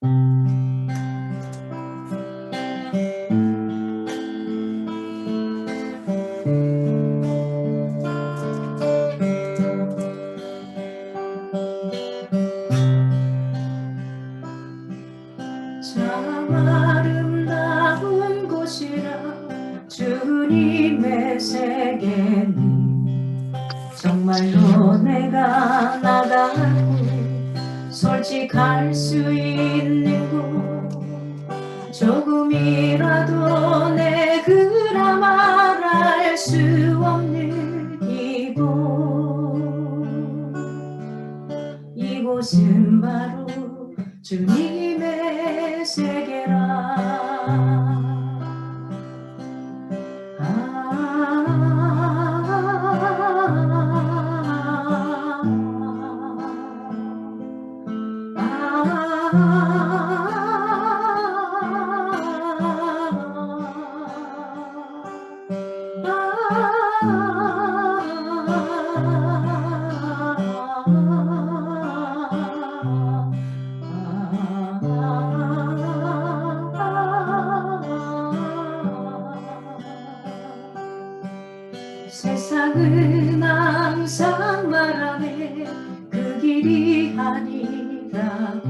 참 아름다운 곳이라 주님의 세계니 정말로 내가 나가고 솔직할 수 있는 곳 조금이라도 내 그나마 말할 수 없는 이곳은 바로 주님의 세계라. 세상은 항상 말하네 그 길이 아니라고.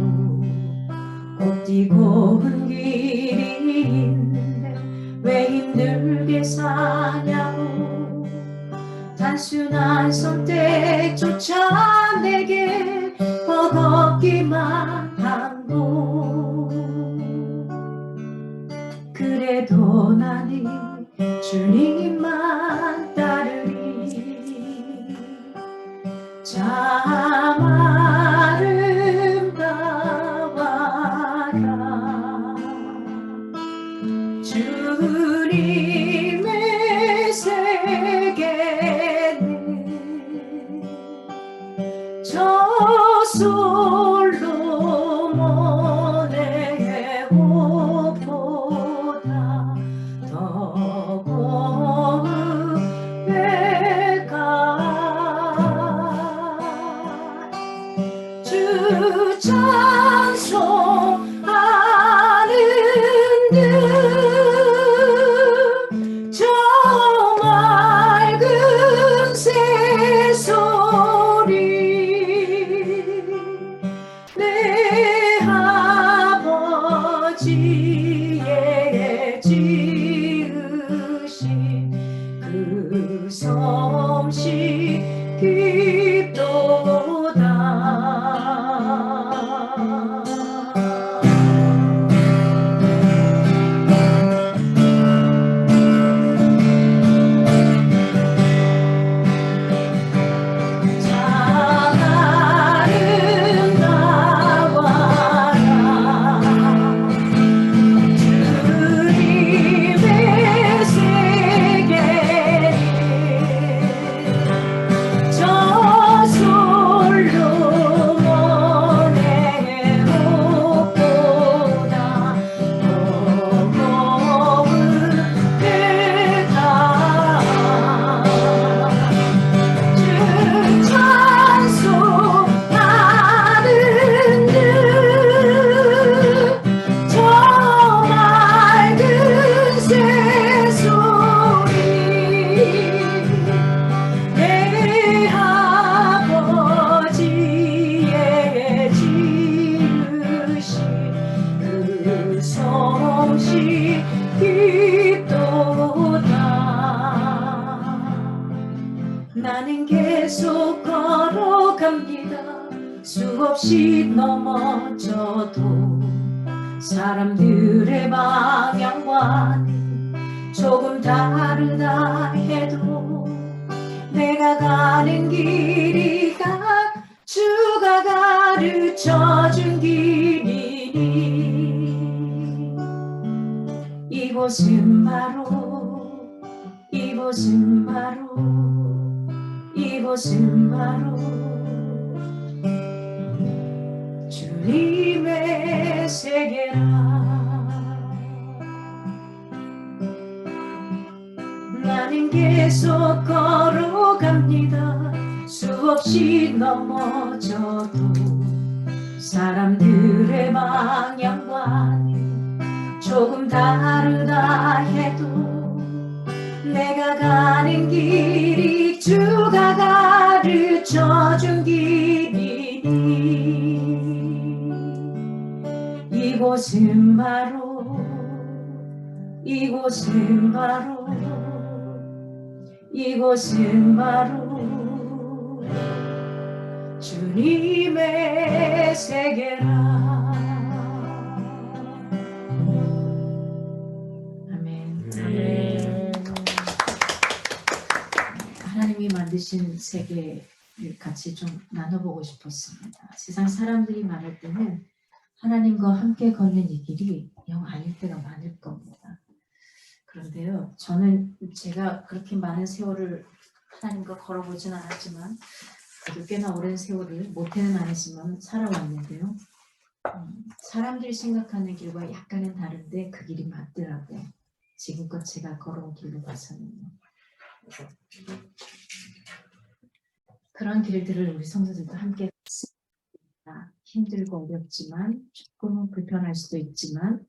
곱디고 은 길이 있는데 왜 힘들게 사냐고. 단순한 선택조차 내게 버겁기만 한 곳. 그래도 나는 주님만 따르리. 참 아름다워라 주님의 세계는 저 솔로몬의 호보다 더 고운배가 주 찬송하는 듯 저 맑은 새소리 내 아버지의 지으신 그 솜씨 깊도다. 나는 계속 걸어갑니다. 수없이 넘어져도 사람들의 방향과는 조금 다르다 해도 내가 가는 길이 주가 가르쳐준 길이니 이곳은 바로 주님의 세계라. 나는 계속 걸어갑니다. 수없이 넘어져도 사람들의 방향과는 조금 다르다 해도 내가 가는 길이 주가 가르쳐준 길이니 이곳은 바로 이곳은 바로 이곳은 바로 주님의 세계라. 아멘. 아멘. 하나님이 만드신 세계를 같이 좀 나눠보고 싶었습니다. 세상 사람들이 많을 때는 하나님과 함께 걷는 이 길이 영 아닐 때가 많을 겁니다. 그런데요, 저는 제가 그렇게 많은 세월을 하나님과 걸어보진 않았지만 그래도 꽤나 오랜 세월을 못해는 아니지만 살아왔는데요. 사람들이 생각하는 길과 약간은 다른데 그 길이 맞더라고요. 지금껏 제가 걸어온 길로 봐서는요. 그런 길들을 우리 성도들도 함께 힘들고 어렵지만 조금은 불편할 수도 있지만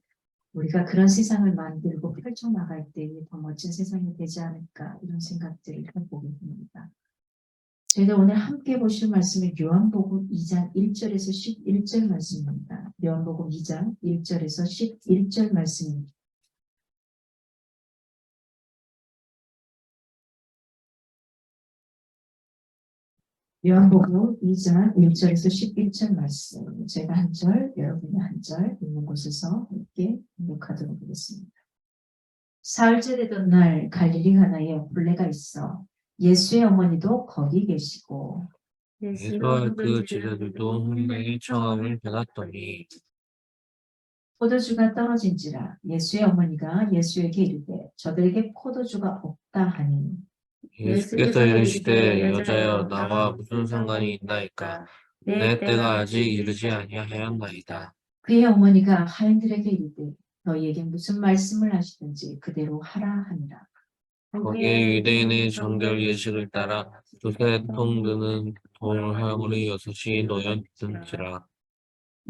우리가 그런 세상을 만들고 펼쳐나갈 때 더 멋진 세상이 되지 않을까 이런 생각들을 해보게 됩니다. 저희가 오늘 함께 보실 말씀은 요한복음 2장 1절에서 11절 말씀입니다. 요한복음 2장 1절에서 11절 말씀입니다. 요한복음 2장 1절에서 11절 말씀, 제가 한 절, 여러분이 한 절 있는 곳에서 함께 공독하도록 하겠습니다. 사흘째 되던 날 갈릴리 가나에 굴레가 있어 예수의 어머니도 거기 계시고 예수와 그 제자들도 hun명의 청함을 받았더니 포도주가 떨어진지라 예수의 어머니가 예수에게 이르되 저들에게 포도주가 없다 하니 예수께서 이르시되 여자여 나와 무슨 상관이 있나이까 내 때가 아직 이르지 아니하였나이다. 그의 어머니가 하인들에게 이르되 너희에게 무슨 말씀을 하시든지 그대로 하라 하니라. 거기에 유대인의 정결 예식을 따라 두세 통 드는 돌화물이 6이 놓였던지라.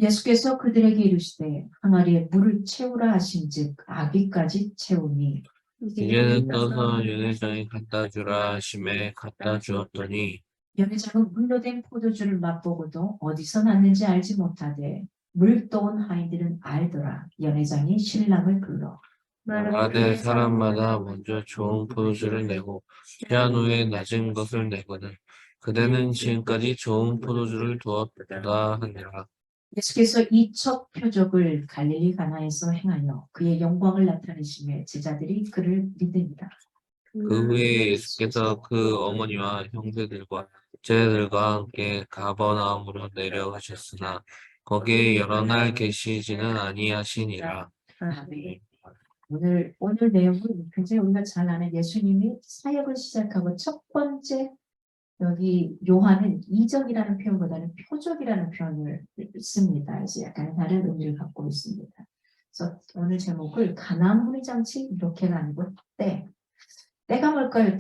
예수께서 그들에게 이르시되 항아리에 물을 채우라 하신즉 아귀까지 채우니 이제는 떠서 연회장에 갖다 주라 하심에 갖다 주었더니 연회장은 물로 된 포도주를 맛보고도 어디서 났는지 알지 못하되 물 떠온 하인들은 알더라. 연회장이 신랑을 불러 말하되 사람마다 먼저 좋은 포도주를 내고 취한 후에 낮은 것을 내거든 그대는 지금까지 좋은 포도주를 두었다 하니라. 예수께서 이 첫 표적을 갈릴리 가나에서 행하여 그의 영광을 나타내심에 제자들이 그를 믿으니라. 그 후에 예수께서 그 어머니와 형제들과 제자들과 함께 가버나움으로 내려가셨으나 거기에 여러 날 계시지는 아니하시니라. 아멘. 오늘 내용은 굉장히 우리가 잘 아는 예수님이 사역을 시작하고 첫 번째 여기 요한은 이적이라는 표현보다는 표적이라는 표현을 씁니다. 그래서 약간 다른 의미를 갖고 있습니다. 그래서 오늘 제목을 가나안 분의 잔치 이렇게가 아니고 때가 뭘까요?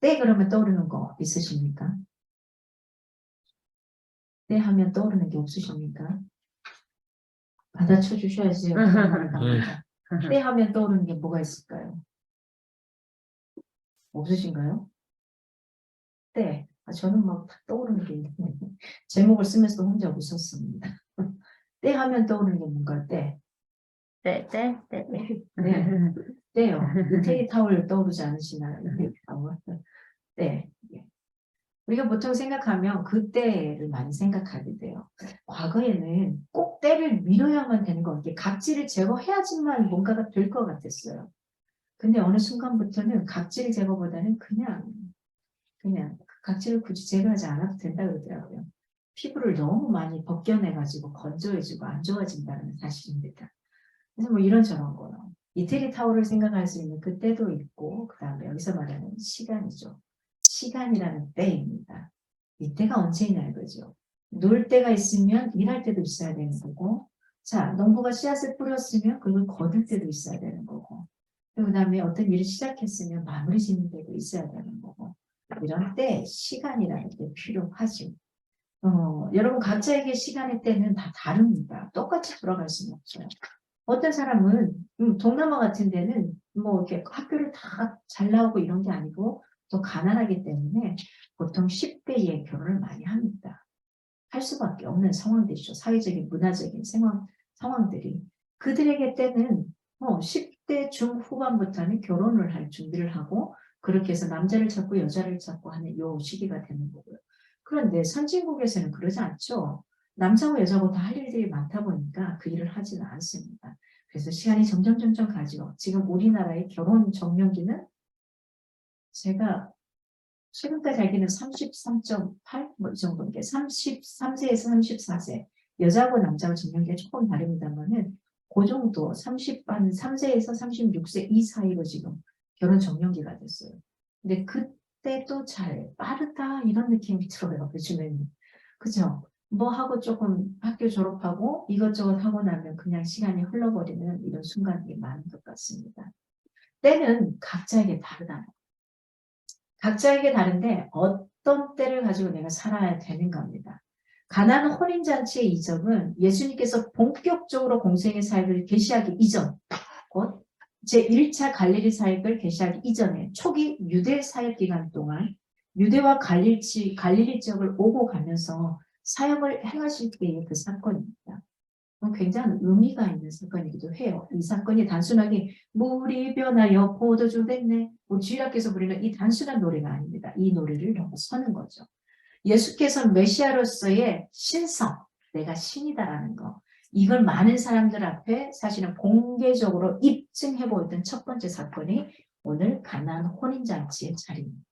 때 그러면 떠오르는 거 있으십니까? 때 하면 떠오르는 게 없으십니까? 받아쳐 주셔야지. 때 하면 떠오르는 게 뭐가 있을까요? 없으신가요? 때. 저는 막 떠오르는 게 있는데 제목을 쓰면서 혼자 웃었습니다. 때 하면 떠오르는 게 뭔가 때. 네. 네. 때요. 테리 타월 떠오르지 않으시나요? 테리 타월. 때. 우리가 보통 생각하면 그때를 많이 생각하게 돼요. 과거에는 꼭 때를 미뤄야만 되는 거 같아요. 각질을 제거해야지만 뭔가가 될 것 같았어요. 근데 어느 순간부터는 각질 제거보다는 그냥 각질을 굳이 제거하지 않아도 된다 그러더라고요. 피부를 너무 많이 벗겨내가지고 건조해지고 안 좋아진다는 사실입니다. 그래서 뭐 이런저런 거요. 이태리 타월을 생각할 수 있는 그때도 있고 그 다음에 여기서 말하는 시간이죠. 시간이라는 때입니다. 이때가 언제이냐 이거죠. 놀 때가 있으면 일할 때도 있어야 되는 거고 자 농부가 씨앗을 뿌렸으면 그걸 거둘 때도 있어야 되는 거고 그 다음에 어떤 일을 시작했으면 마무리 짓는 때도 있어야 되는 거고 이런 때 시간이라는 게 필요하죠. 여러분 각자에게 시간의 때는 다 다릅니다. 똑같이 돌아갈 수는 없어요. 어떤 사람은 동남아 같은 데는 뭐 이렇게 학교를 다 잘 나오고 이런 게 아니고 또 가난하기 때문에 보통 10대에 결혼을 많이 합니다. 할 수밖에 없는 상황들이죠. 사회적인 문화적인 상황들이. 그들에게 때는 10대 중후반부터는 결혼을 할 준비를 하고 그렇게 해서 남자를 찾고 여자를 찾고 하는 요 시기가 되는 거고요. 그런데 선진국에서는 그러지 않죠. 남자고 여자고 다 할 일들이 많다 보니까 그 일을 하지는 않습니다. 그래서 시간이 점점 가죠. 지금 우리나라의 결혼 정년기는 제가 최근까지 알기는 33.8? 뭐 이 정도인데 33세에서 34세 여자하고 남자하고 정년기가 조금 다릅니다만은 그 정도 33세에서 36세 이 사이로 지금 결혼 정년기가 됐어요. 근데 그때도 잘 빠르다 이런 느낌이 들어요. 요즘에는. 그죠? 뭐 하고 조금 학교 졸업하고 이것저것 하고 나면 그냥 시간이 흘러버리는 이런 순간이 많은 것 같습니다. 때는 각자에게 다르다. 각자에게 다른데 어떤 때를 가지고 내가 살아야 되는 겁니다. 가나안 혼인잔치의 이적은 예수님께서 본격적으로 공생의 사역을 개시하기 이전, 곧 제1차 갈릴리 사역을 개시하기 이전에 초기 유대 사역 기간 동안 유대와 갈릴리 지역을 오고 가면서 사역을 행하실 때의 그 사건입니다. 굉장한 의미가 있는 사건이기도 해요. 이 사건이 단순하게 물이 변하여 포도주 됐네. 주일학교에서 부르는 이 단순한 노래가 아닙니다. 이 노래를 넘어서는 거죠. 예수께서 메시아로서의 신성, 내가 신이다라는 거. 이걸 많은 사람들 앞에 사실은 공개적으로 입증해 보였던 첫 번째 사건이 오늘 가나안 혼인잔치의 자리입니다.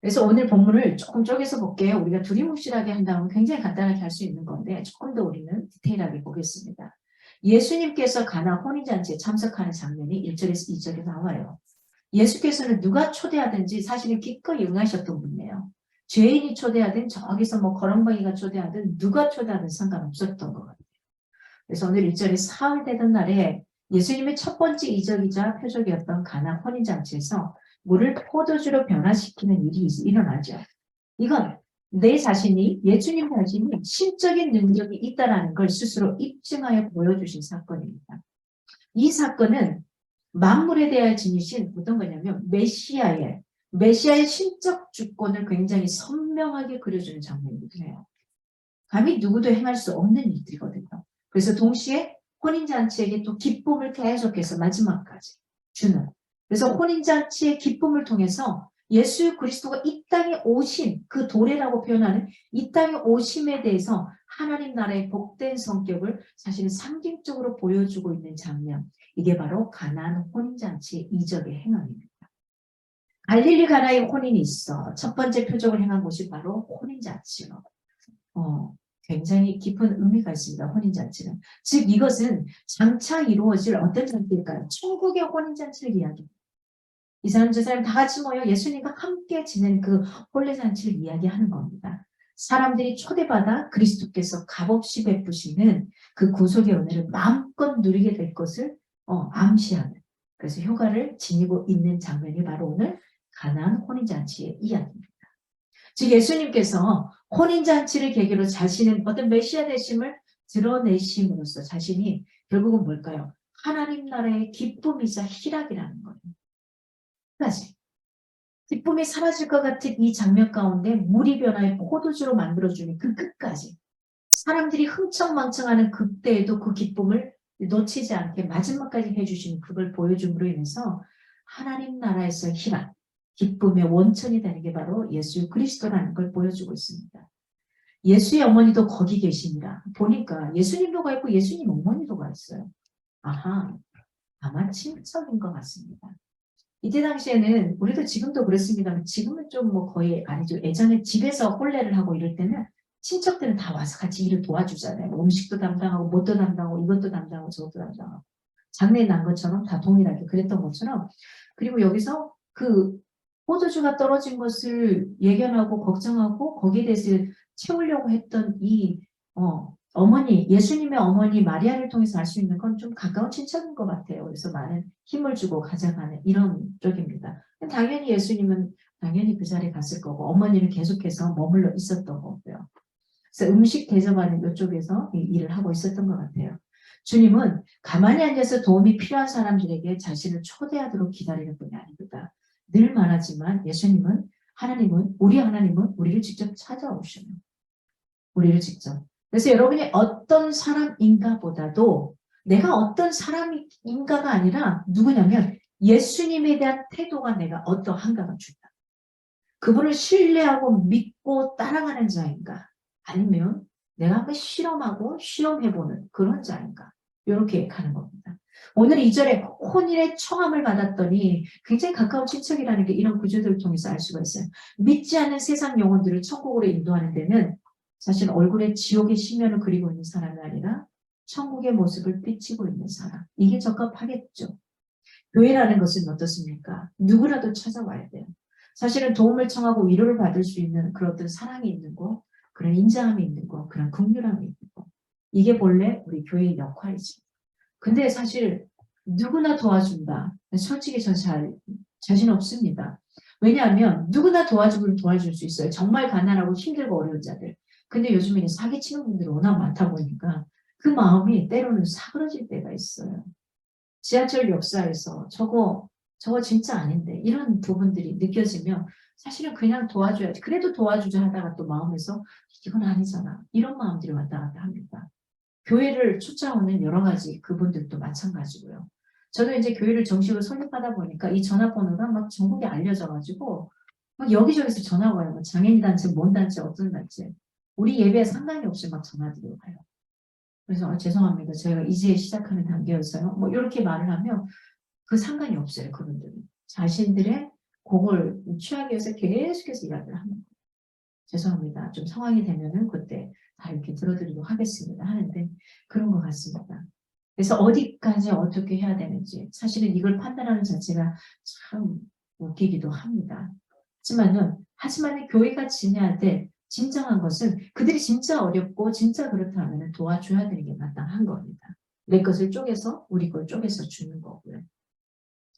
그래서 오늘 본문을 조금 쪼개서 볼게요. 우리가 두리뭉실하게 한다면 굉장히 간단하게 할 수 있는 건데 조금 더 우리는 디테일하게 보겠습니다. 예수님께서 가나 혼인잔치에 참석하는 장면이 1절에서 2절에 나와요. 예수께서는 누가 초대하든지 사실은 기꺼이 응하셨던 분이에요. 죄인이 초대하든 저기서 뭐 거렁뱅이가 초대하든 누가 초대하든 상관없었던 것 같아요. 그래서 오늘 1절에 사흘 되던 날에 예수님의 첫 번째 이적이자 표적이었던 가나 혼인잔치에서 물을 포도주로 변화시키는 일이 일어나죠. 이건 내 자신이 예수님 자신이 신적인 능력이 있다는 걸 스스로 입증하여 보여주신 사건입니다. 이 사건은 만물에 대하여 지니신 어떤 거냐면 메시아의 신적 주권을 굉장히 선명하게 그려주는 장면이기도 해요. 감히 누구도 행할 수 없는 일들이거든요. 그래서 동시에 혼인잔치에게 또 기쁨을 계속해서 마지막까지 주는. 그래서 혼인잔치의 기쁨을 통해서 예수 그리스도가 이 땅에 오신 그 도래라고 표현하는 이 땅에 오심에 대해서 하나님 나라의 복된 성격을 사실은 상징적으로 보여주고 있는 장면. 이게 바로 가나안 혼인잔치의 이적의 행함입니다. 갈릴리 가나에 혼인이 있어. 첫 번째 표적을 행한 곳이 바로 혼인잔치로. 굉장히 깊은 의미가 있습니다. 혼인잔치는. 즉 이것은 장차 이루어질 어떤 잔치일까요? 천국의 혼인잔치를 이야기합니다. 이 사람 저 사람 다 같이 모여 예수님과 함께 지낸 그 혼례잔치를 이야기하는 겁니다. 사람들이 초대받아 그리스도께서 값없이 베푸시는 그 구속의 은혜를 마음껏 누리게 될 것을 암시하는 그래서 효과를 지니고 있는 장면이 바로 오늘 가나안 혼인잔치의 이야기입니다. 즉 예수님께서 혼인잔치를 계기로 자신은 어떤 메시아 되심을 드러내심으로써 자신이 결국은 뭘까요? 하나님 나라의 기쁨이자 희락이라는 거예요. 끝까지. 기쁨이 사라질 것 같은 이 장면 가운데 물이 변화해 포도주로 만들어주는 그 끝까지. 사람들이 흥청망청하는 그때에도 그 기쁨을 놓치지 않게 마지막까지 해주시는 그걸 보여줌으로 인해서 하나님 나라에서 희락, 기쁨의 원천이 되는 게 바로 예수 그리스도라는 걸 보여주고 있습니다. 예수의 어머니도 거기 계십니다. 보니까 예수님도 가 있고 예수님 어머니도 가 있어요. 아하, 아마 친척인 것 같습니다. 이때 당시에는 우리도 지금도 그렇습니다만 지금은 좀 뭐 거의 아니죠. 예전에 집에서 혼례를 하고 이럴 때는 친척들은 다 와서 같이 일을 도와주잖아요. 음식도 담당하고 뭣도 담당하고 이것도 담당하고 저것도 담당하고 장례 난 것처럼 다 동일하게 그랬던 것처럼 그리고 여기서 그 포도주가 떨어진 것을 예견하고 걱정하고 거기에 대해서 채우려고 했던 이 어머니, 예수님의 어머니 마리아를 통해서 알 수 있는 건 좀 가까운 친척인 것 같아요. 그래서 많은 힘을 주고 가져가는 이런 쪽입니다. 당연히 예수님은 당연히 그 자리에 갔을 거고 어머니는 계속해서 머물러 있었던 거고요. 그래서 음식 대접하는 이쪽에서 이 일을 하고 있었던 것 같아요. 주님은 가만히 앉아서 도움이 필요한 사람들에게 자신을 초대하도록 기다리는 분이 아닙니다. 늘 말하지만 예수님은 우리 하나님은 우리를 직접 찾아오셔요. 우리를 직접. 그래서 여러분이 어떤 사람인가 보다도 내가 어떤 사람인가가 아니라 누구냐면 예수님에 대한 태도가 내가 어떠한가가 중요합니다. 그분을 신뢰하고 믿고 따라가는 자인가 아니면 내가 한번 실험하고 실험해보는 그런 자인가 이렇게 가는 겁니다. 오늘 2절에 혼인의 청함을 받았더니 굉장히 가까운 친척이라는 게 이런 구조들을 통해서 알 수가 있어요. 믿지 않는 세상 영혼들을 천국으로 인도하는 데는 사실 얼굴에 지옥의 심연을 그리고 있는 사람이 아니라 천국의 모습을 비치고 있는 사람. 이게 적합하겠죠. 교회라는 것은 어떻습니까? 누구라도 찾아와야 돼요. 사실은 도움을 청하고 위로를 받을 수 있는 그런 어떤 사랑이 있는 곳, 그런 인자함이 있는 곳, 그런 긍휼함이 있는 곳. 이게 본래 우리 교회의 역할이지. 근데 사실 누구나 도와준다. 솔직히 전 자신 없습니다. 왜냐하면 누구나 도와줄 수 있어요. 정말 가난하고 힘들고 어려운 자들. 근데 요즘에는 사기치는 분들이 워낙 많다 보니까 그 마음이 때로는 사그러질 때가 있어요. 지하철 역사에서 저거 진짜 아닌데 이런 부분들이 느껴지면 사실은 그냥 도와줘야지. 그래도 도와주자 하다가 또 마음에서 이건 아니잖아. 이런 마음들이 왔다 갔다 합니다. 교회를 쫓아오는 여러 가지 그분들도 마찬가지고요. 저도 이제 교회를 정식으로 설립하다 보니까 이 전화번호가 막 전국에 알려져가지고 막 여기저기서 전화가 와요. 장애인 단체, 뭔 단체, 어떤 단체. 우리 예배에 상관이 없이 막 전화들이 와요. 그래서 죄송합니다. 저희가 이제 시작하는 단계였어요. 뭐 이렇게 말을 하면 그 상관이 없어요. 그분들은. 자신들의 곡을 취하기 위해서 계속해서 이야기를 합니다. 죄송합니다. 좀 상황이 되면은 그때 다 이렇게 들어드리도록 하겠습니다. 하는데 그런 것 같습니다. 그래서 어디까지 어떻게 해야 되는지 사실은 이걸 판단하는 자체가 참 웃기기도 합니다. 하지만 교회가 지녀야 될 진정한 것은 그들이 진짜 어렵고 진짜 그렇다면 도와줘야 되는 게 마땅한 겁니다. 내 것을 쪼개서 우리 걸 쪼개서 주는 거고요.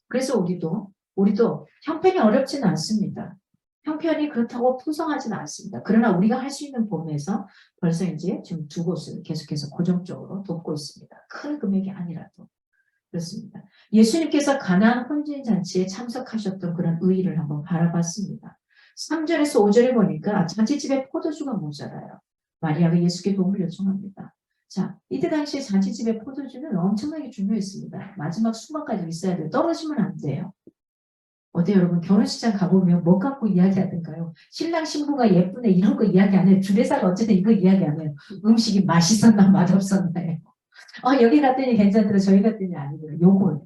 그래서 우리도 형편이 어렵지는 않습니다. 형편이 그렇다고 풍성하지는 않습니다. 그러나 우리가 할 수 있는 범위에서 벌써 이제 지금 2곳을 계속해서 고정적으로 돕고 있습니다. 큰 금액이 아니라도. 그렇습니다. 예수님께서 가나안 혼인 잔치에 참석하셨던 그런 의의를 한번 바라봤습니다. 3절에서 5절에 보니까 잔치집에 포도주가 모자라요. 마리아가 예수께 도움을 요청합니다. 자, 이때 당시에 잔치집에 포도주는 엄청나게 중요했습니다. 마지막 순간까지 있어야 돼요. 떨어지면 안 돼요. 어때요, 여러분? 결혼식장 가보면 뭐 갖고 이야기하던가요? 신랑 신부가 예쁘네 이런 거 이야기 안 해요. 주례사가 어쨌든 이거 이야기 안 해요. 음식이 맛있었나 맛없었나요? 여기 갔더니 괜찮더라 저희 갔더니 아니더라. 요거예요.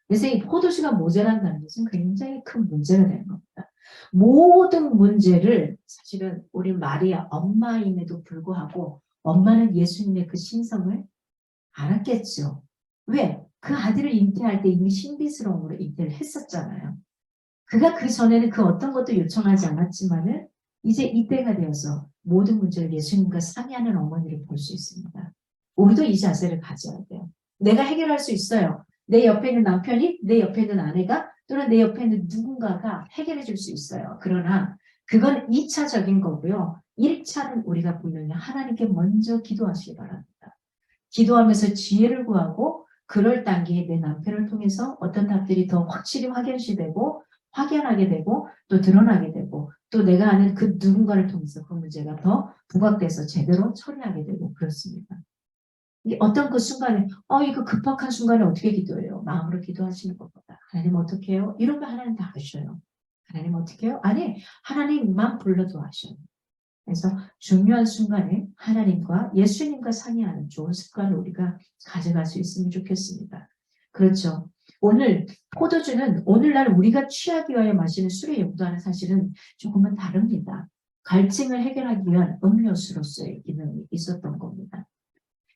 그래서 이 포도주가 모자란다는 것은 굉장히 큰 문제가 되는 겁니다. 모든 문제를 사실은 우리 마리아 엄마임에도 불구하고 엄마는 예수님의 그 신성을 알았겠죠. 왜? 그 아들을 잉태할 때 이미 신비스러움으로 잉태를 했었잖아요. 그가 그 전에는 그 어떤 것도 요청하지 않았지만은 이제 이때가 되어서 모든 문제를 예수님과 상의하는 어머니를 볼 수 있습니다. 우리도 이 자세를 가져야 돼요. 내가 해결할 수 있어요. 내 옆에 있는 남편이, 내 옆에 있는 아내가, 또는 내 옆에 있는 누군가가 해결해 줄 수 있어요. 그러나 그건 2차적인 거고요. 1차는 우리가 분명히 하나님께 먼저 기도하시기 바랍니다. 기도하면서 지혜를 구하고 그럴 단계에 내 남편을 통해서 어떤 답들이 더 확실히 확연하게 되고 또 드러나게 되고 또 내가 아는 그 누군가를 통해서 그 문제가 더 부각돼서 제대로 처리하게 되고 그렇습니다. 어떤 그 순간에 이거 급박한 순간에 어떻게 기도해요? 마음으로 기도하시는 것보다 하나님 어떻게 해요? 이런 거 하나님 다 하셔요. 하나님 어떻게 해요? 아니 하나님만 불러도 하셔요. 그래서 중요한 순간에 하나님과 예수님과 상의하는 좋은 습관을 우리가 가져갈 수 있으면 좋겠습니다. 그렇죠. 오늘 포도주는 오늘날 우리가 취하기 위하여 마시는 술의 용도와는 사실은 조금은 다릅니다. 갈증을 해결하기 위한 음료수로서의 기능이 있었던 겁니다.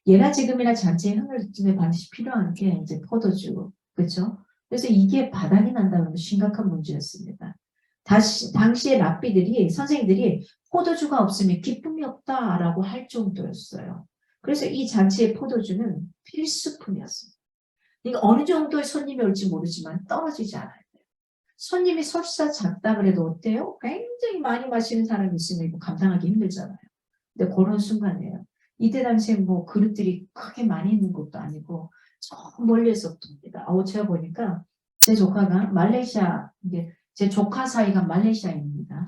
예나 지금이나 잔치의 흥을 반드시 필요한 게 이제 포도주, 그렇죠? 그래서 이게 바닥이 난다는 심각한 문제였습니다. 당시의 랍비들이 선생님들이 포도주가 없으면 기쁨이 없다라고 할 정도였어요. 그래서 이 잔치의 포도주는 필수품이었습니다. 그러니까 어느 정도의 손님이 올지 모르지만 떨어지지 않아요. 손님이 설사 작다 그래도 어때요? 굉장히 많이 마시는 사람이 있으면 이거 감당하기 힘들잖아요. 근데 그런 순간이에요. 이때 당시에 뭐 그릇들이 크게 많이 있는 것도 아니고 저 멀리에서부터 옵니다. 제가 보니까 제 조카가 말레이시아, 이게 제 조카 사이가 말레이시아입니다.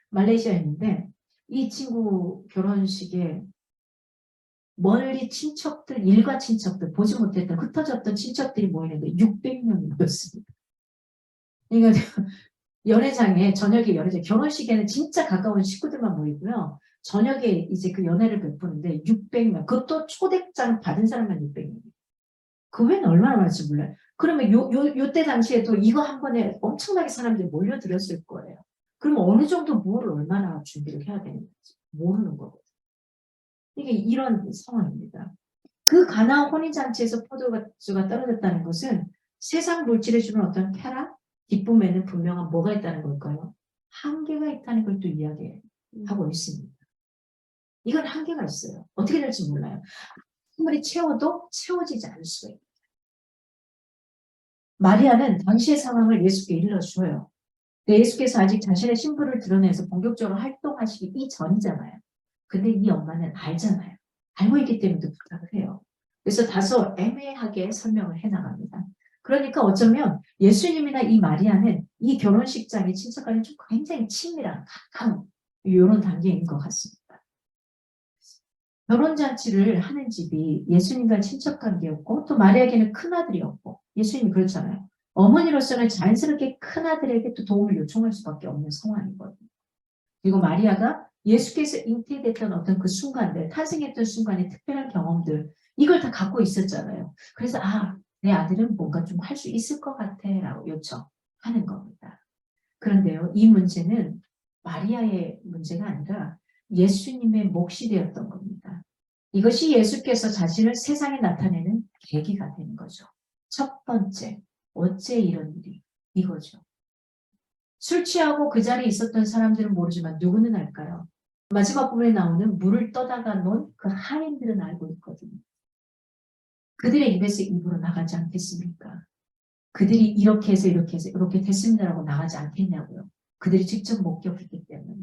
말레이시아인데 이 친구 결혼식에 멀리 친척들, 일가 친척들, 보지 못했던 흩어졌던 친척들이 모이는데 600명이 모였습니다. 그러니까 연회장에 저녁에 연회장 결혼식에는 진짜 가까운 식구들만 모이고요. 저녁에 이제 그 연회를 베푸는데 600명. 그것도 초대장 받은 사람만 600명. 그 외에는 얼마나 많을지 몰라요. 그러면 요때 당시에도 이거 한 번에 엄청나게 사람들이 몰려들었을 거예요. 그러면 어느 정도 뭐를 얼마나 준비를 해야 되는지 모르는 거거든요. 이게 이런 상황입니다. 그 가나안 혼인잔치에서 포도주가 떨어졌다는 것은 세상 물질에 주는 어떤 쾌락, 기쁨에는 분명한 뭐가 있다는 걸까요? 한계가 있다는 걸 또 이야기하고 있습니다. 이건 한계가 있어요. 어떻게 될지 몰라요. 아무리 채워도 채워지지 않을 수가 있어요. 마리아는 당시의 상황을 예수께 일러줘요. 예수께서 아직 자신의 신부를 드러내서 본격적으로 활동하시기 이전이잖아요. 근데 이 엄마는 알잖아요. 알고 있기 때문에 부탁을 해요. 그래서 다소 애매하게 설명을 해나갑니다. 그러니까 어쩌면 예수님이나 이 마리아는 이 결혼식장의 친척과는 좀 굉장히 친밀한 가까운 이런 단계인 것 같습니다. 결혼잔치를 하는 집이 예수님과 친척관계였고 또 마리아에게는 큰아들이었고 예수님이 그렇잖아요. 어머니로서는 자연스럽게 큰아들에게 또 도움을 요청할 수밖에 없는 상황이거든요. 그리고 마리아가 예수께서 잉태됐던 어떤 그 순간들, 탄생했던 순간의 특별한 경험들 이걸 다 갖고 있었잖아요. 그래서 내 아들은 뭔가 좀 할 수 있을 것 같아 라고 요청하는 겁니다. 그런데요, 이 문제는 마리아의 문제가 아니라 예수님의 몫이 되었던 겁니다. 이것이 예수께서 자신을 세상에 나타내는 계기가 되는 거죠. 첫 번째, 어째 이런 일이 이거죠. 술 취하고 그 자리에 있었던 사람들은 모르지만 누구는 알까요? 마지막 부분에 나오는 물을 떠다가 놓은 그 하인들은 알고 있거든요. 그들의 입에서 입으로 나가지 않겠습니까? 그들이 이렇게 해서 이렇게 됐습니다라고 나가지 않겠냐고요. 그들이 직접 목격했기 때문에.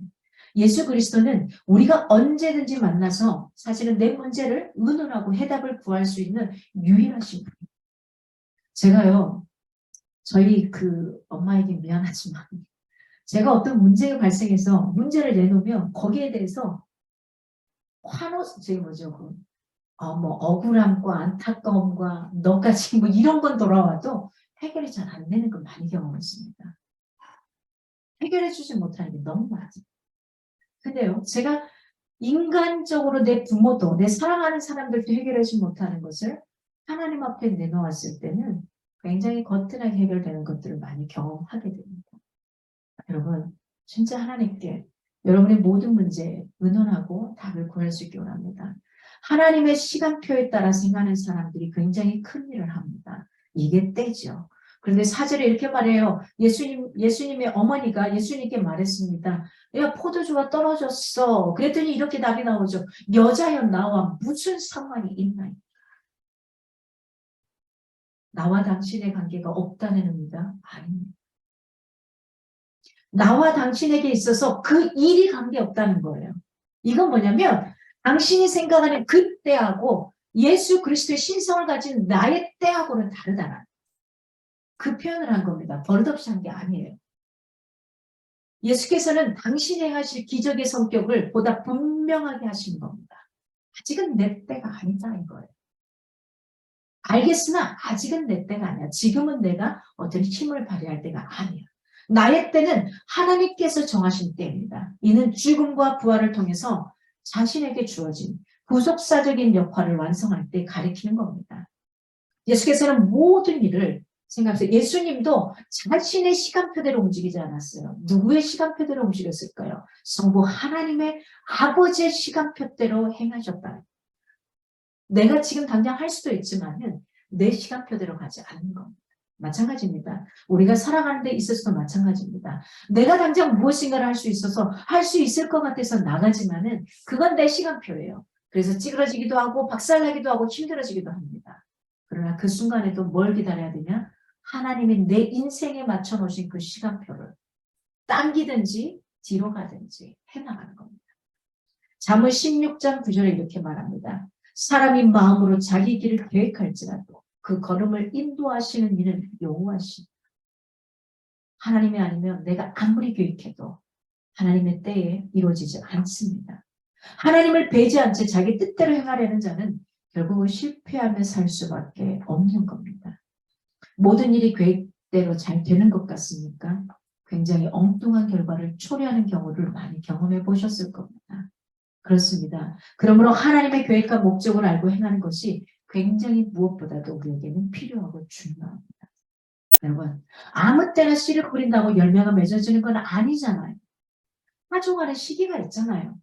예수 그리스도는 우리가 언제든지 만나서 사실은 내 문제를 의논하고 해답을 구할 수 있는 유일하신 분이에요. 제가요, 저희 그 엄마에게 미안하지만 제가 어떤 문제가 발생해서 문제를 내놓으면 거기에 대해서 억울함과 안타까움과 너까지 이런 건 돌아와도 해결이 잘 안 되는 걸 많이 경험했습니다. 해결해 주지 못하는 게 너무 많아요. 근데요, 제가 인간적으로 내 부모도 내 사랑하는 사람들도 해결하지 못하는 것을 하나님 앞에 내놓았을 때는 굉장히 거뜬하게 해결되는 것들을 많이 경험하게 됩니다. 여러분, 진짜 하나님께 여러분의 모든 문제에 의논하고 답을 구할 수 있기 원합니다. 하나님의 시간표에 따라 생각하는 사람들이 굉장히 큰 일을 합니다. 이게 때죠. 그런데 사절에 이렇게 말해요. 예수님의 어머니가 예수님께 말했습니다. 야, 포도주가 떨어졌어. 그랬더니 이렇게 답이 나오죠. 여자여 나와 무슨 상관이 있나요? 나와 당신의 관계가 없다는 의미가 아닙니다. 나와 당신에게 있어서 그 일이 관계없다는 거예요. 이건 뭐냐면 당신이 생각하는 그 때하고 예수 그리스도의 신성을 가진 나의 때하고는 다르다는 그 표현을 한 겁니다. 버릇없이 한 게 아니에요. 예수께서는 당신이 행하실 기적의 성격을 보다 분명하게 하신 겁니다. 아직은 내 때가 아니다 이거예요. 알겠으나 아직은 내 때가 아니야. 지금은 내가 어떤 힘을 발휘할 때가 아니야. 나의 때는 하나님께서 정하신 때입니다. 이는 죽음과 부활을 통해서 자신에게 주어진 구속사적인 역할을 완성할 때 가리키는 겁니다. 예수께서는 모든 일을 생각하세요. 예수님도 자신의 시간표대로 움직이지 않았어요. 누구의 시간표대로 움직였을까요? 성부 하나님의 아버지의 시간표대로 행하셨다. 내가 지금 당장 할 수도 있지만은 내 시간표대로 가지 않는 겁니다. 마찬가지입니다. 우리가 살아가는 데 있어서도 마찬가지입니다. 내가 당장 무엇인가를 할 수 있어서 할 수 있을 것 같아서 나가지만은 그건 내 시간표예요. 그래서 찌그러지기도 하고 박살나기도 하고 힘들어지기도 합니다. 그러나 그 순간에도 뭘 기다려야 되냐? 하나님이 내 인생에 맞춰 놓으신 그 시간표를 당기든지 뒤로 가든지 해나가는 겁니다. 잠언 16장 9절에 이렇게 말합니다. 사람이 마음으로 자기 길을 계획할지라도 그 걸음을 인도하시는 이는 여호와시다. 하나님이 아니면 내가 아무리 계획해도 하나님의 때에 이루어지지 않습니다. 하나님을 배제한 채 자기 뜻대로 행하려는 자는 결국은 실패하며 살 수밖에 없는 겁니다. 모든 일이 계획대로 잘 되는 것 같습니까? 굉장히 엉뚱한 결과를 초래하는 경우를 많이 경험해 보셨을 겁니다. 그렇습니다. 그러므로 하나님의 계획과 목적을 알고 행하는 것이 굉장히 무엇보다도 우리에게는 필요하고 중요합니다. 여러분, 아무 때나 씨를 뿌린다고 열매가 맺어지는 건 아니잖아요. 화종하는 시기가 있잖아요.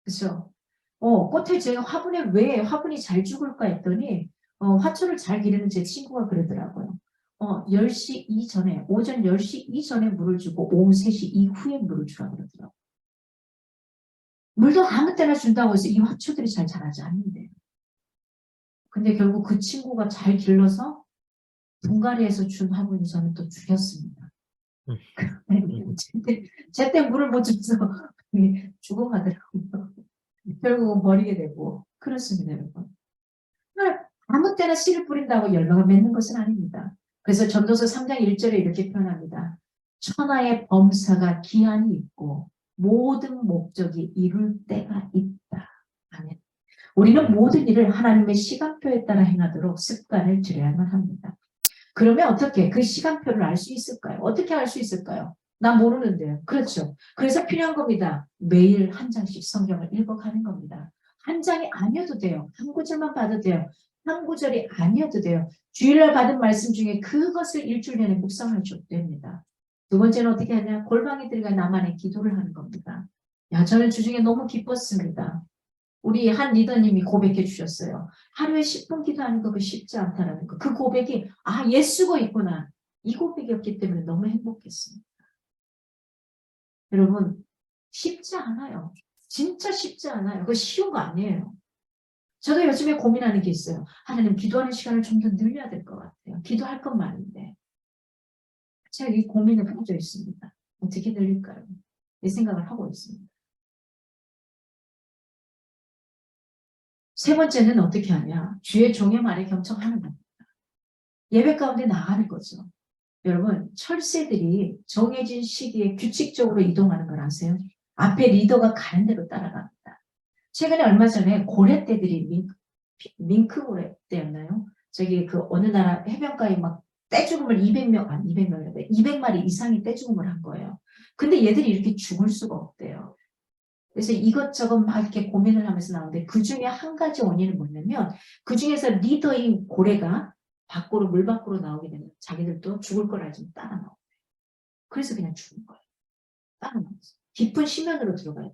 그렇죠? 꽃에 제가 화분에 왜 화분이 잘 죽을까 했더니 화초를 잘 기르는 제 친구가 그러더라고요. 10시 이전에, 오전 10시 이전에 물을 주고 오후 3시 이후에 물을 주라 그러더라고요. 물도 아무 때나 준다고 해서 이 화초들이 잘 자라지 않는데요. 근데 결국 그 친구가 잘 길러서 분갈이에서 준 화분이 저는 또 죽였습니다. 제때 물을 못 줘서 죽어가더라고요. 결국은 버리게 되고 그렇습니다, 여러분. 아무 때나 씨를 뿌린다고 열매가 맺는 것은 아닙니다. 그래서 전도서 3장 1절에 이렇게 표현합니다. 천하의 범사가 기한이 있고 모든 목적이 이룰 때가 있다. 아멘. 우리는 모든 일을 하나님의 시간표에 따라 행하도록 습관을 들여야만 합니다. 그러면 어떻게 그 시간표를 알 수 있을까요? 어떻게 알 수 있을까요? 나 모르는데요. 그렇죠. 그래서 필요한 겁니다. 매일 한 장씩 성경을 읽어가는 겁니다. 한 장이 아니어도 돼요. 한 구절만 봐도 돼요. 한 구절이 아니어도 돼요. 주일날 받은 말씀 중에 그것을 일주일 내내 묵상을 줘도 됩니다. 두 번째는 어떻게 하냐? 골방에 들어가 나만의 기도를 하는 겁니다. 야, 저는 주중에 너무 기뻤습니다. 우리 한 리더님이 고백해 주셨어요. 하루에 10분 기도하는 거 쉽지 않다라는 거. 그 고백이 옛 쓰고 있구나. 이 고백이었기 때문에 너무 행복했습니다. 여러분 쉽지 않아요. 진짜 쉽지 않아요. 그거 쉬운 거 아니에요. 저도 요즘에 고민하는 게 있어요. 하나님 기도하는 시간을 좀 더 늘려야 될 것 같아요. 기도할 건 많은데 제가 이 고민에 빠져 있습니다. 어떻게 늘릴까요? 이 생각을 하고 있습니다. 세 번째는 어떻게 하냐? 주의 종의 말에 경청하는 겁니다. 예배 가운데 나가는 거죠. 여러분, 철새들이 정해진 시기에 규칙적으로 이동하는 걸 아세요? 앞에 리더가 가는 대로 따라갑니다. 최근에 얼마 전에 고래떼들이 밍크 고래떼였나요? 저기 그 어느 나라 해변가에 막 떼죽음을 200마리 이상이 떼죽음을 한 거예요. 근데 얘들이 이렇게 죽을 수가 없대요. 그래서 이것저것 막 이렇게 고민을 하면서 나오는데 그 중에 한 가지 원인은 뭐냐면 그 중에서 리더인 고래가 물 밖으로 나오게 되면 자기들도 죽을 걸 알지만 따라 나오고 그래서 그냥 죽은 거예요. 따라 나왔어. 깊은 심연으로 들어가야 돼.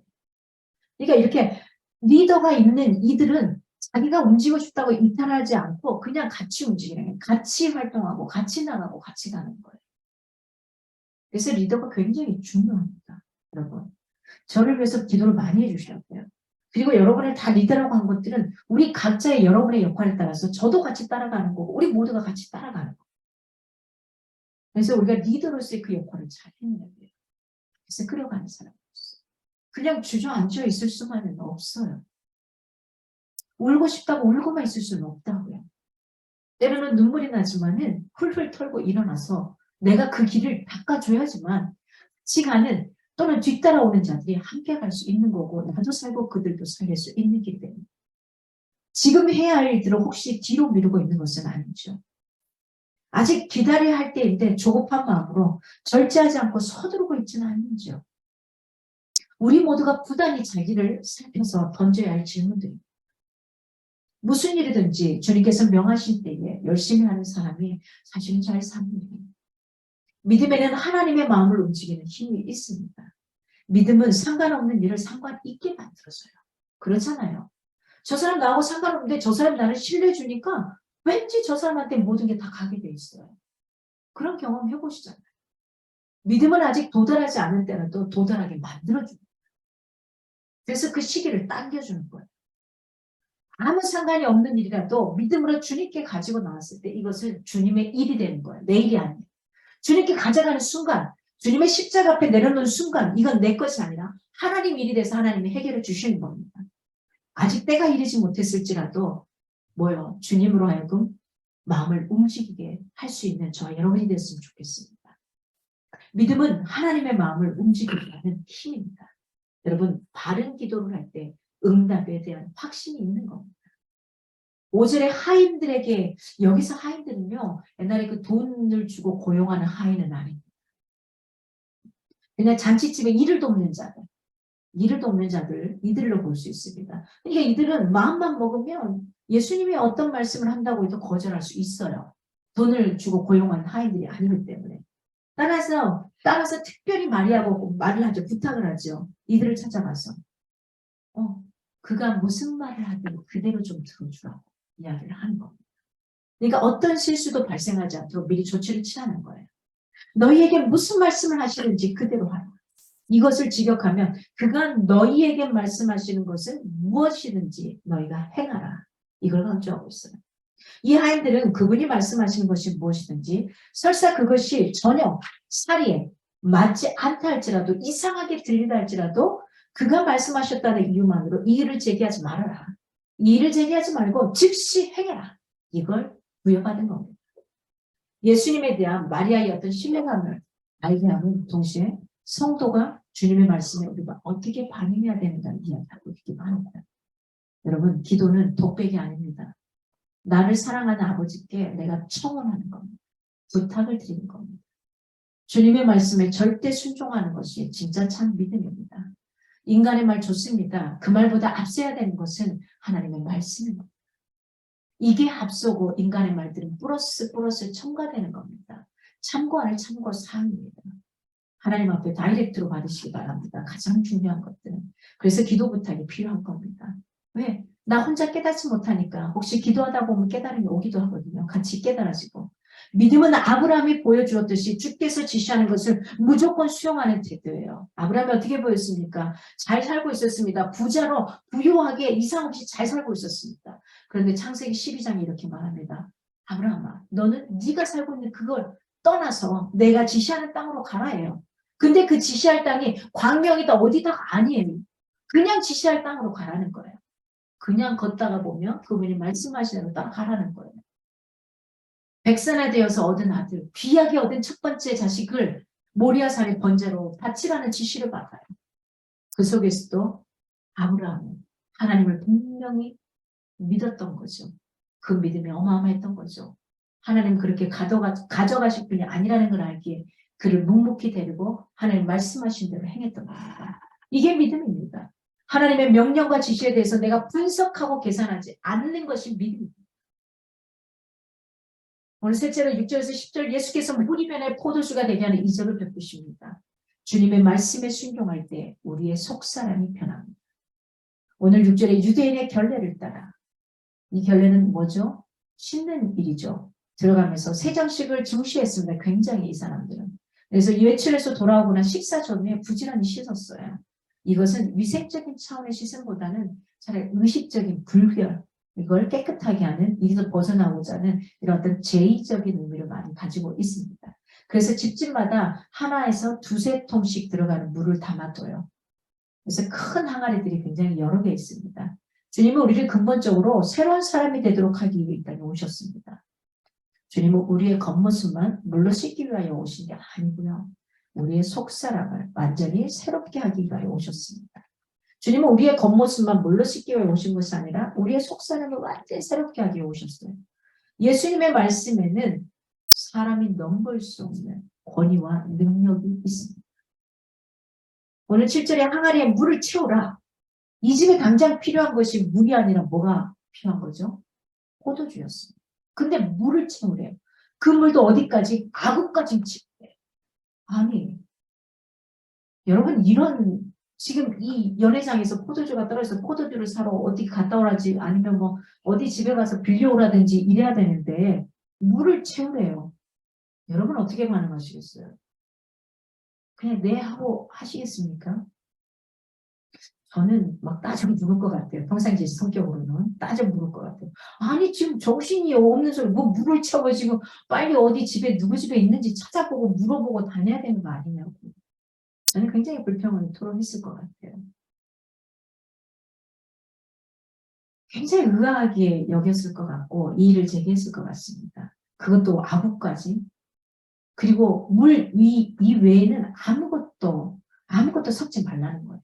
그러니까 이렇게 리더가 있는 이들은 자기가 움직이고 싶다고 이탈하지 않고 그냥 같이 움직이는 거예요. 같이 활동하고 같이 나가고 같이 가는 거예요. 그래서 리더가 굉장히 중요합니다. 여러분. 저를 위해서 기도를 많이 해주셔야 돼요. 그리고 여러분을 다 리더라고 한 것들은 우리 각자의 여러분의 역할에 따라서 저도 같이 따라가는 거고 우리 모두가 같이 따라가는 거예요. 그래서 우리가 리더로서의 그 역할을 잘 해내야 돼요. 그래서 끌어가는 사람이 없어요. 그냥 주저앉아 있을 수만은 없어요. 울고 싶다고 울고만 있을 수는 없다고요. 때로는 눈물이 나지만은 훌훌 털고 일어나서 내가 그 길을 닦아줘야지만 같이 가는 또는 뒤따라오는 자들이 함께 갈 수 있는 거고 나도 살고 그들도 살릴 수 있는 길 때문에 지금 해야 할 일들을 혹시 뒤로 미루고 있는 것은 아니죠. 아직 기다려야 할 때인데 조급한 마음으로 절제하지 않고 서두르고 있지는 않는죠. 우리 모두가 부단히 자기를 살펴서 던져야 할 질문들입니다. 무슨 일이든지 주님께서 명하신 때에 열심히 하는 사람이 사실은 잘 삽니다. 믿음에는 하나님의 마음을 움직이는 힘이 있습니다. 믿음은 상관없는 일을 상관 있게 만들어줘요. 그렇잖아요. 저 사람 나하고 상관없는데 저 사람 나를 신뢰해 주니까 왠지 저 사람한테 모든 게 다 가게 돼 있어요. 그런 경험 해보시잖아요. 믿음은 아직 도달하지 않을 때라도 도달하게 만들어줍니다. 그래서 그 시기를 당겨주는 거예요. 아무 상관이 없는 일이라도 믿음으로 주님께 가지고 나왔을 때 이것은 주님의 일이 되는 거예요. 내 일이 아니에요. 주님께 가져가는 순간, 주님의 십자가 앞에 내려놓는 순간 이건 내 것이 아니라 하나님 일이 돼서 하나님이 해결해 주시는 겁니다. 아직 때가 이르지 못했을지라도 뭐요? 주님으로 하여금 마음을 움직이게 할 수 있는 저와 여러분이 됐으면 좋겠습니다. 믿음은 하나님의 마음을 움직이게 하는 힘입니다. 여러분, 바른 기도를 할 때 응답에 대한 확신이 있는 겁니다. 5절에 하인들에게, 여기서 하인들은요, 옛날에 그 돈을 주고 고용하는 하인은 아닙니다. 그냥 잔치집에 일을 돕는 자들, 이들로 볼 수 있습니다. 그러니까 이들은 마음만 먹으면 예수님이 어떤 말씀을 한다고 해도 거절할 수 있어요. 돈을 주고 고용한 하인들이 아니기 때문에. 따라서 특별히 마리아하고 말을 하죠. 부탁을 하죠. 이들을 찾아가서. 그가 무슨 말을 하든 그대로 좀 들어주라고 이야기를 하는 겁니다. 그러니까 어떤 실수도 발생하지 않도록 미리 조치를 취하는 거예요. 너희에게 무슨 말씀을 하시는지 그대로 하라. 이것을 직역하면 그가 너희에게 말씀하시는 것은 무엇이든지 너희가 행하라. 이걸 강조하고 있어요. 이 하인들은 그분이 말씀하시는 것이 무엇이든지 설사 그것이 전혀 사리에 맞지 않다 할지라도 이상하게 들리다 할지라도 그가 말씀하셨다는 이유만으로 이의를 제기하지 말아라. 이의를 제기하지 말고 즉시 행해라. 이걸 부여받은 겁니다. 예수님에 대한 마리아의 어떤 신뢰감을 알게 하면 동시에 성도가 주님의 말씀에 우리가 어떻게 반응해야 되는가를 이야기하고 있기도 합니다. 여러분, 기도는 독백이 아닙니다. 나를 사랑하는 아버지께 내가 청원하는 겁니다. 부탁을 드리는 겁니다. 주님의 말씀에 절대 순종하는 것이 진짜 참 믿음입니다. 인간의 말 좋습니다. 그 말보다 앞서야 되는 것은 하나님의 말씀입니다. 이게 앞서고 인간의 말들은 플러스 첨가되는 겁니다. 참고할 참고 사항입니다. 하나님 앞에 다이렉트로 받으시기 바랍니다. 가장 중요한 것들은. 그래서 기도 부탁이 필요한 겁니다. 왜? 나 혼자 깨닫지 못하니까 혹시 기도하다 보면 깨달음이 오기도 하거든요. 같이 깨달아지고. 믿음은 아브라함이 보여주었듯이 주께서 지시하는 것을 무조건 수용하는 태도예요. 아브라함이 어떻게 보였습니까? 잘 살고 있었습니다. 부자로 부유하게 이상 없이 잘 살고 있었습니다. 그런데 창세기 12장이 이렇게 말합니다. 아브라함아, 너는 네가 살고 있는 그걸 떠나서 내가 지시하는 땅으로 가라 해요. 근데 그 지시할 땅이 광명이다 어디다가 아니에요. 그냥 지시할 땅으로 가라는 거예요. 그냥 걷다가 보면 그분이 말씀하시는 대로 따라가라는 거예요. 백세나 되어서 얻은 아들, 귀하게 얻은 첫 번째 자식을 모리아산의 번제로 바치라는 지시를 받아요. 그 속에서도 아브라함은 하나님을 분명히 믿었던 거죠. 그 믿음이 어마어마했던 거죠. 하나님 그렇게 가져가실 분이 아니라는 걸 알기에 그를 묵묵히 데리고 하나님 말씀하신 대로 행했던 겁니다. 이게 믿음입니다. 하나님의 명령과 지시에 대해서 내가 분석하고 계산하지 않는 것이 믿음입니다. 오늘 셋째로 6절에서 10절 예수께서 물이 변해 포도주가 되게 하는 2절을 베푸십니다. 주님의 말씀에 순종할 때 우리의 속사람이 변합니다. 오늘 6절에 유대인의 결례를 따라 이 결례는 뭐죠? 씻는 일이죠. 들어가면서 세 장씩을 중시했습니다. 굉장히 이 사람들은. 그래서 외출해서 돌아오거나 식사 전에 부지런히 씻었어요. 이것은 위생적인 차원의 씻음보다는 차라리 의식적인 불결, 이걸 깨끗하게 하는, 여기서 벗어나고자 하는 이런 어떤 제의적인 의미를 많이 가지고 있습니다. 그래서 집집마다 하나에서 두세 통씩 들어가는 물을 담아둬요. 그래서 큰 항아리들이 굉장히 여러 개 있습니다. 주님은 우리를 근본적으로 새로운 사람이 되도록 하기 위해 이 땅에 오셨습니다. 주님은 우리의 겉모습만 물로 씻기 위하여 오신 게 아니고요. 우리의 속사람을 완전히 새롭게 하기 위하여 오셨습니다. 주님은 우리의 겉모습만 물로 씻기 위해 오신 것이 아니라 우리의 속사람을 완전히 새롭게 하기 위해 오셨어요. 예수님의 말씀에는 사람이 넘볼 수 없는 권위와 능력이 있습니다. 오늘 7절에 항아리에 물을 채우라. 이 집에 당장 필요한 것이 물이 아니라 뭐가 필요한 거죠? 포도주였습니다. 근데 물을 채우래요. 그 물도 어디까지? 아구까지 채우래요. 아니, 여러분 이런 지금 이 연회장에서 포도주가 떨어져서 포도주를 사러 어디 갔다 오라지 아니면 뭐 어디 집에 가서 빌려오라든지 이래야 되는데 물을 채우래요. 여러분 어떻게 반응하시겠어요? 그냥 네 하고 하시겠습니까? 저는 막 따져 물을 것 같아요. 평상시 성격으로는 따져 물을 것 같아요. 아니 지금 정신이 없는 소리 뭐 물을 채워 지금 빨리 어디 집에 누구 집에 있는지 찾아보고 물어보고 다녀야 되는 거 아니냐고. 저는 굉장히 불평을 토로했을 것 같아요. 굉장히 의아하게 여겼을 것 같고 이 일을 제기했을 것 같습니다. 그것도 아구까지. 그리고 물 이 외에는 아무것도 섞지 말라는 거예요.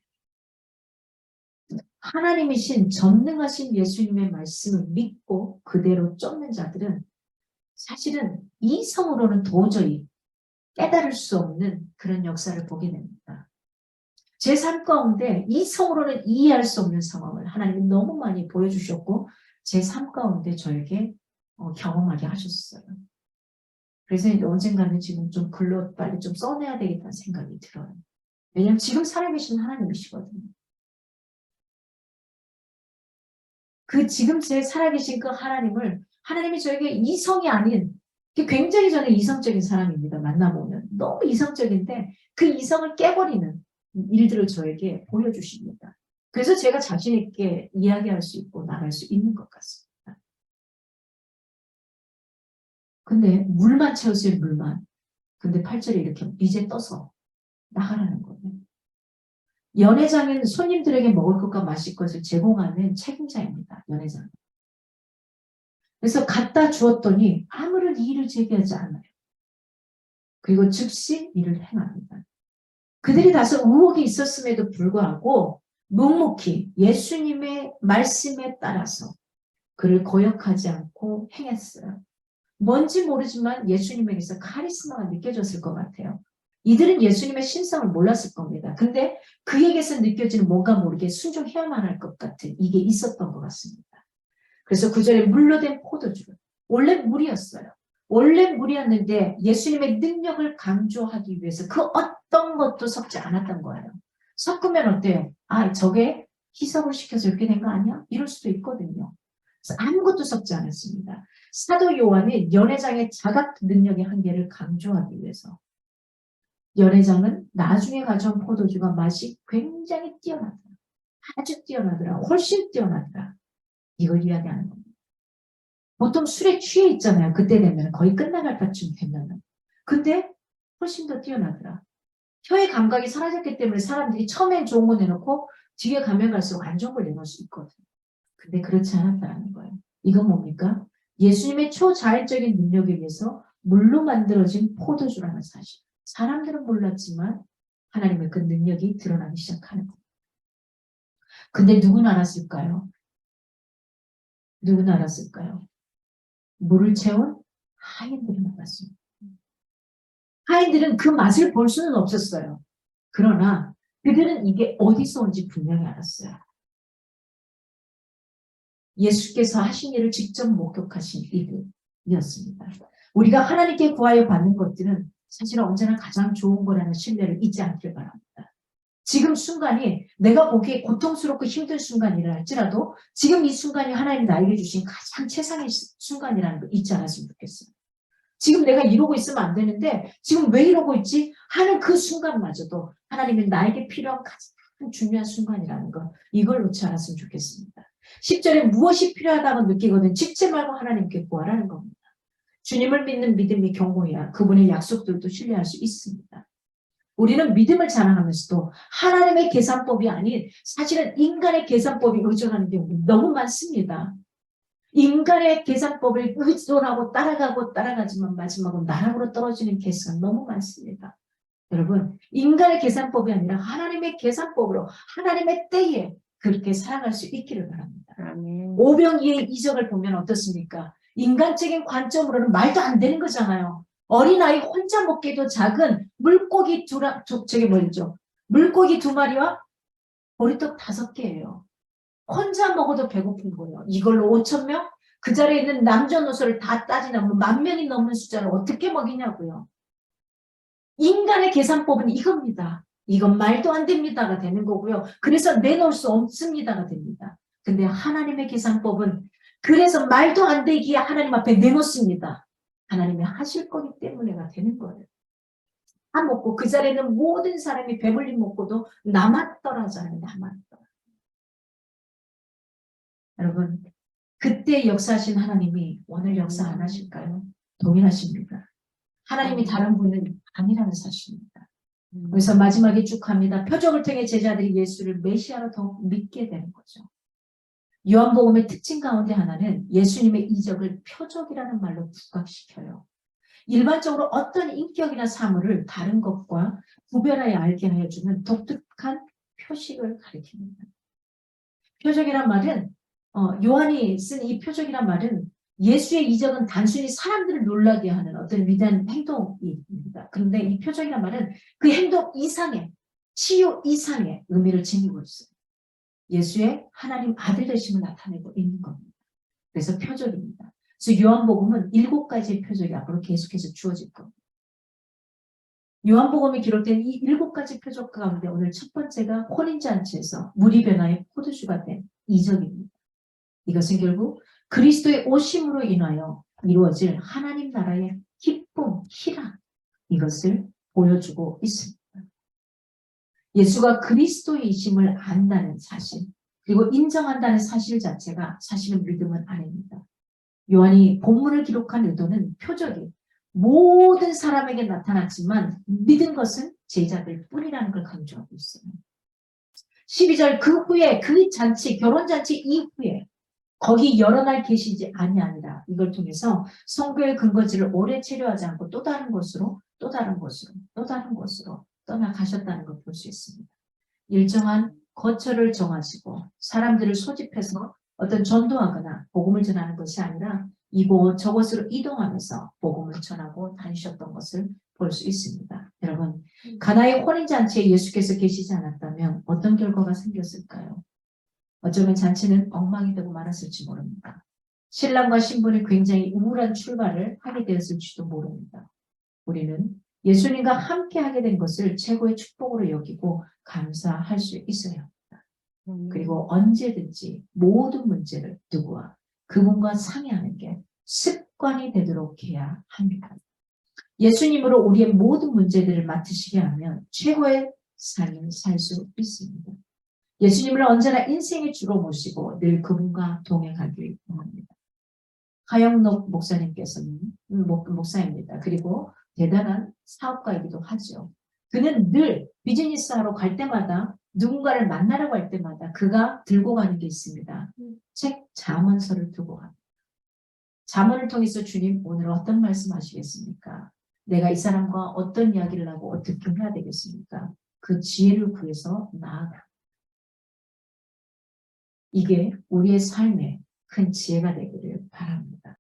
하나님이신 전능하신 예수님의 말씀을 믿고 그대로 쫓는 자들은 사실은 이성으로는 도저히 깨달을 수 없는 그런 역사를 보게 됩니다. 제 삶 가운데 이성으로는 이해할 수 없는 상황을 하나님이 너무 많이 보여주셨고 제 삶 가운데 저에게 경험하게 하셨어요. 그래서 언젠가는 지금 좀 글로 빨리 좀 써내야 되겠다는 생각이 들어요. 왜냐하면 지금 살아계신 하나님이시거든요. 그 지금 제 살아계신 그 하나님이 저에게 이성이 아닌 굉장히 저는 이성적인 사람입니다. 만나보면 너무 이성적인데 그 이성을 깨버리는 일들을 저에게 보여주십니다. 그래서 제가 자신 있게 이야기할 수 있고 나갈 수 있는 것 같습니다. 근데 물만 채우세요, 물만. 근데 8절에 이렇게 이제 떠서 나가라는 거예요. 연회장은 손님들에게 먹을 것과 마실 것을 제공하는 책임자입니다. 연회장. 그래서 갖다 주었더니 아무런 이의를 제기하지 않아요. 그리고 즉시 일을 행합니다. 그들이 다소 의혹이 있었음에도 불구하고 묵묵히 예수님의 말씀에 따라서 그를 거역하지 않고 행했어요. 뭔지 모르지만 예수님에게서 카리스마가 느껴졌을 것 같아요. 이들은 예수님의 신성을 몰랐을 겁니다. 근데 그에게서 느껴지는 뭔가 모르게 순종해야만 할 것 같은 이게 있었던 것 같습니다. 그래서 9절에 물로 된 포도주를 원래 물이었어요. 원래 물이었는데 예수님의 능력을 강조하기 위해서 그 어떤 것도 섞지 않았던 거예요. 섞으면 어때요? 아, 저게 희석을 시켜서 이렇게 된 거 아니야? 이럴 수도 있거든요. 그래서 아무것도 섞지 않았습니다. 사도 요한은 연회장의 자각 능력의 한계를 강조하기 위해서 연회장은 나중에 가져온 포도주가 맛이 굉장히 뛰어나더라. 아주 뛰어나더라. 훨씬 뛰어나더라. 이걸 이야기하는 겁니다. 보통 술에 취해 있잖아요. 그때 되면 거의 끝나갈 때쯤 되면은. 근데 훨씬 더 뛰어나더라. 혀의 감각이 사라졌기 때문에 사람들이 처음엔 좋은 거 내놓고 뒤에 가면 갈수록 안 좋은 걸 내놓을 수 있거든요. 근데 그렇지 않았다는 거예요. 이건 뭡니까? 예수님의 초자연적인 능력에 의해서 물로 만들어진 포도주라는 사실. 사람들은 몰랐지만 하나님의 그 능력이 드러나기 시작하는 거예요. 근데 누구는 알았을까요? 누구는 알았을까요? 물을 채운 하인들은 알았습니다. 하인들은 그 맛을 볼 수는 없었어요. 그러나 그들은 이게 어디서 온지 분명히 알았어요. 예수께서 하신 일을 직접 목격하신 이들이었습니다. 우리가 하나님께 구하여 받는 것들은 사실은 언제나 가장 좋은 거라는 신뢰를 잊지 않길 바랍니다. 지금 순간이 내가 보기에 고통스럽고 힘든 순간이라 할지라도 지금 이 순간이 하나님 나에게 주신 가장 최상의 순간이라는 걸 잊지 않았으면 좋겠어요. 지금 내가 이러고 있으면 안 되는데 지금 왜 이러고 있지? 하는 그 순간마저도 하나님이 나에게 필요한 가장 중요한 순간이라는 거 이걸 놓지 않았으면 좋겠습니다. 10절에 무엇이 필요하다고 느끼거든 직제 말고 하나님께 구하라는 겁니다. 주님을 믿는 믿음이 경고해야 그분의 약속들도 신뢰할 수 있습니다. 우리는 믿음을 자랑하면서도 하나님의 계산법이 아닌 사실은 인간의 계산법이 의존하는 경우 너무 많습니다. 인간의 계산법을 의존하고 따라가지만 마지막으로 나락으로 떨어지는 케이스가 너무 많습니다. 여러분, 인간의 계산법이 아니라 하나님의 계산법으로 하나님의 때에 그렇게 살아갈 수 있기를 바랍니다. 오병이의 이적을 보면 어떻습니까? 인간적인 관점으로는 말도 안 되는 거잖아요. 어린아이 혼자 먹기도 작은 물고기 물고기 2마리와 보리떡 5개예요. 혼자 먹어도 배고픈 거예요. 이걸로 5,000명? 그 자리에 있는 남녀노소를 다 따지면 10,000명이 넘는 숫자를 어떻게 먹이냐고요. 인간의 계산법은 이겁니다. 이건 말도 안 됩니다가 되는 거고요. 그래서 내놓을 수 없습니다가 됩니다. 근데 하나님의 계산법은 그래서 말도 안 되기에 하나님 앞에 내놓습니다. 하나님이 하실 거기 때문에가 되는 거예요. 다 먹고 그 자리에는 모든 사람이 배불리 먹고도 남았더라잖아요. 남았더라. 여러분, 그때 역사하신 하나님이 오늘 역사 안 하실까요? 동일하십니다. 하나님이 다른 분은 아니라는 사실입니다. 그래서 마지막에 쭉 갑니다. 표적을 통해 제자들이 예수를 메시아로 더욱 믿게 되는 거죠. 요한복음의 특징 가운데 하나는 예수님의 이적을 표적이라는 말로 부각시켜요. 일반적으로 어떤 인격이나 사물을 다른 것과 구별하여 알게 하여 주는 독특한 표식을 가리킵니다. 표적이란 말은 요한이 쓴 이 표적이란 말은 예수의 이적은 단순히 사람들을 놀라게 하는 어떤 위대한 행동입니다. 그런데 이 표적이란 말은 그 행동 이상의 치유 이상의 의미를 지니고 있어요. 예수의 하나님 아들 되심을 나타내고 있는 겁니다. 그래서 표적입니다. 그래서 요한복음은 7가지의 표적이 앞으로 계속해서 주어질 겁니다. 요한복음에 기록된 이 7가지 표적 가운데 오늘 첫 번째가 혼인잔치에서 물이 변화해 포도주가 된 이적입니다. 이것은 결국 그리스도의 오심으로 인하여 이루어질 하나님 나라의 기쁨, 희락 이것을 보여주고 있습니다. 예수가 그리스도이심을 안다는 사실 그리고 인정한다는 사실 자체가 사실은 믿음은 아닙니다. 요한이 본문을 기록한 의도는 표적이 모든 사람에게 나타났지만 믿은 것은 제자들 뿐이라는 걸 강조하고 있어요. 12절 그 후에 그 잔치 결혼잔치 이후에 거기 여러 날 계시지 아니하니라. 이걸 통해서 성교의 근거지를 오래 체류하지 않고 또 다른 곳으로 또 다른 곳으로 또 다른 곳으로 떠나가셨다는 걸 볼 수 있습니다. 일정한 거처를 정하시고 사람들을 소집해서 어떤 전도하거나 복음을 전하는 것이 아니라 이곳 저곳으로 이동하면서 복음을 전하고 다니셨던 것을 볼 수 있습니다. 여러분, 가나의 혼인잔치에 예수께서 계시지 않았다면 어떤 결과가 생겼을까요? 어쩌면 잔치는 엉망이 되고 말았을지 모릅니다. 신랑과 신부는 굉장히 우울한 출발을 하게 되었을지도 모릅니다. 우리는 예수님과 함께 하게 된 것을 최고의 축복으로 여기고 감사할 수 있어야 합니다. 그리고 언제든지 모든 문제를 누구와 그분과 상의하는 게 습관이 되도록 해야 합니다. 예수님으로 우리의 모든 문제들을 맡으시게 하면 최고의 삶을 살 수 있습니다. 예수님을 언제나 인생의 주로 모시고 늘 그분과 동행하길 원합니다. 하영록 목사님께서는 목사입니다. 그리고 대단한 사업가이기도 하죠. 그는 늘 비즈니스하러 갈 때마다 누군가를 만나러 갈 때마다 그가 들고 가는 게 있습니다. 책 잠언서를 들고 갑니다. 잠언을 통해서 주님 오늘 어떤 말씀 하시겠습니까? 내가 이 사람과 어떤 이야기를 하고 어떻게 해야 되겠습니까? 그 지혜를 구해서 나아가. 이게 우리의 삶에 큰 지혜가 되기를 바랍니다.